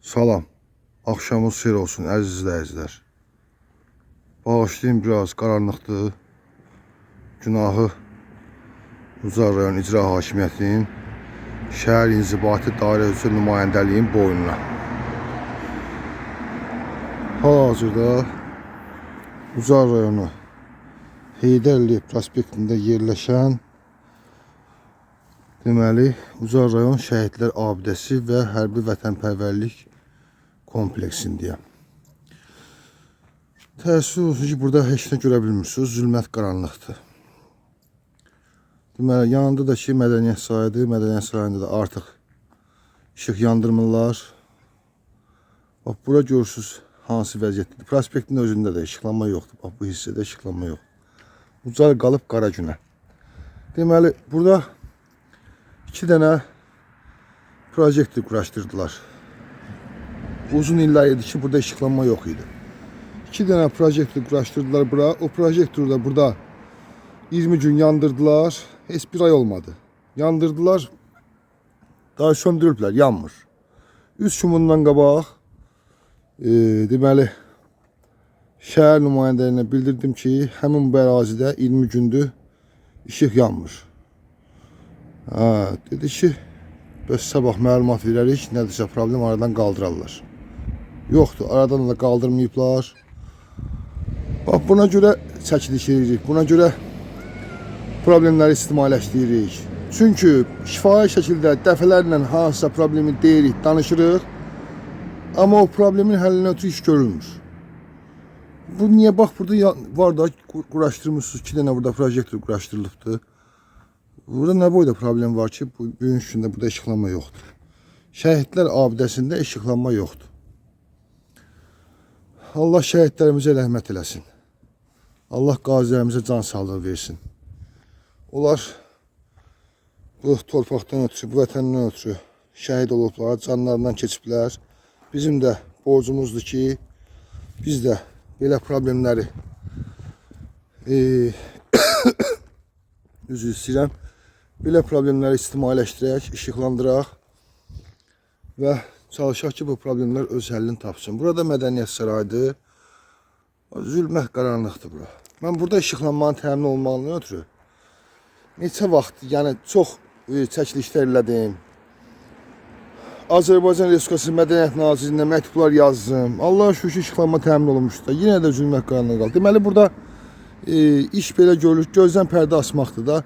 Salam, axşamınız xeyir olsun əziz izləyicilər. Bağışlayın, biraz qaranlıqdır. Günahı Ucar rayon İcra Hakimiyyətinin şəhər inzibati dairə üzrə nümayəndəliyin boynuna. Hal-hazırda Ucar rayonu Heydər Əliyev prospektində yerləşən deməli Ucar rayon şəhidlər abidəsi və hərbi vətənpərvərlik kompleksindəyəm. Təəssüf olsun ki, burada heç nə görə bilmirsiniz, zülmət qaranlıqdır. Deməli, yanında da ki, mədəniyyət sarayıdır. Mədəniyyət sarayında da artıq işıq yandırmırlar. Bax, bura görürsünüz hansı vəziyyətdir. Prospektin özündə də işıqlanma yoxdur. Bax, bu hissədə işıqlanma yoxdur. Ucar qalıb qara günə. Deməli, burada 2 dənə proyektor quraşdırdılar. Uzun illər idi ki, burada işıqlanma yox idi. 2 dənə proyektor quraşdırdılar bura. O proyektoru da burada 20 gün yandırdılar. Heç bir ay olmadı. Yandırdılar. Daha söndürüblər, yanmır. 3 gün bundan qabaq deməli şəhər nümayəndələrinə bildirdim ki, həmin bu ərazidə 20 gündür işıq yanmır. Dedi ki, bəs sabah məlumat verərik, nədirsə problem aradan qaldırarlar. Yoxdur, aradan da qaldırmayıblar. Bax, buna görə çəkiliş edirik, buna görə problemləri istimaliləşdiririk. Çünki şifahi şəkildə dəfələrlə hansısa problemi deyirik, danışırıq. Amma o problemin həllinə ötürü iş görülmür. Bu niyə? Bax, burada var da quraşdırmışsınız, 2 dənə burada proyektor quraşdırılıbdır. Burada nə boyda problem var ki, bu gün üstündə burada işıqlanma yoxdur. Şəhidlər abidəsində işıqlanma yoxdur. Allah şəhidlərimizə rəhmət eləsin. Allah qazilərimizə can sağlığı versin. Onlar bu torpaqdan ötürü, bu vətəndən ötürü şəhid olublar, canlarından keçiblər. Bizim də borcumuzdur ki, biz də belə problemləri üzr istəyirəm. Belə problemləri istimaliləşdirək, işıqlandıraq və çalışaq ki, bu problemlər öz həllini tapsın. Burada mədəniyyət sarayıdır. Zülmət qaranlıqdır bura. Mən burada işıqlanmanın təmin olmağından ötürü neçə vaxt, yəni çox çəkilişlər elədim. Azərbaycan Respublikası Mədəniyyət Nazirliyinə məktublar yazdım. Allah'a şükür ki, işıqlanma təmin olunmuşdur da. Yenə də zülmət qaranlığı qaldı. Deməli, burada iş belə görülür. Gözdən pərdə asmaqdır da.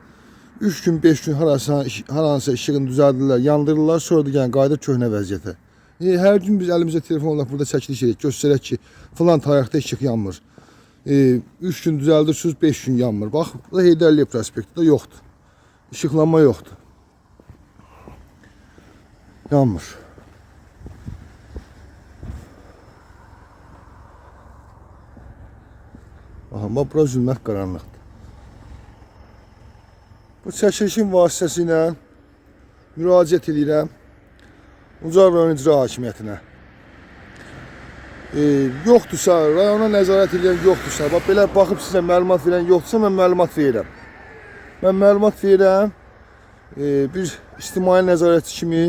3 gün, 5 gün haransa işığını düzəldirlər, yandırırlar. Sonra da yəni qayıdır köhnə vəziyyətə. Hər gün biz əlimizdə telefonla burada çəkiliş edirik. Göstərək ki, filan tarixdə işıq yanmır. 3 gün düzəldirsiniz, 5 gün yanmır. Bax, burada Heydər Əliyev prospektində yoxdur. İşıqlanma yoxdur. Yanmır. Bax, bura zülmət qaranlıqdır. Bu çəkilişin vasitəsilə müraciət edirəm Ucar rayon İcra Hakimiyyətinə. Yoxdursa, rayona nəzarət edən yoxdursa, bax, belə baxıb sizə məlumat verən yoxdursa, mən məlumat verirəm. Mən məlumat verirəm, bir ictimai nəzarətçi kimi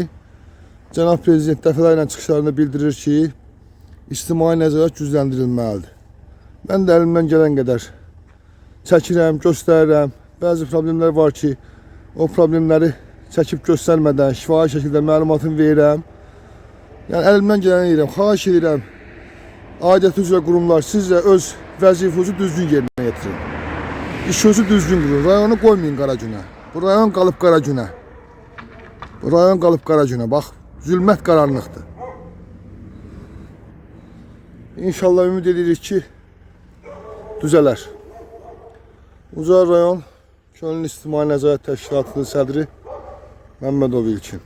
Cənab Prezident dəfələrlə çıxışlarında bildirir ki, ictimai nəzarət gücləndirilməlidir. Mən də əlimdən gələn qədər çəkirəm, göstərirəm. Bəzi problemlər var ki, o problemləri çəkib göstərmədən şifahi şəkildə məlumatını verirəm. Yəni, əlimdən gələni edirəm, xahiş edirəm. Aidiyyatı üzrə qurumlar, siz də öz vəzifənizi düzgün yerinə yetirin. İşinizi düzgün qurun, rayonu qoymayın qara günə. Bu rayon qalıb qara günə. Bu rayon qalıb qara günə, bax, zülmət qaranlıqdır. İnşallah ümid edirik ki, düzələr. Ucar rayon Könüllü İctimai Nəzarət Təşkilatının sədri Məmmədov İlkin.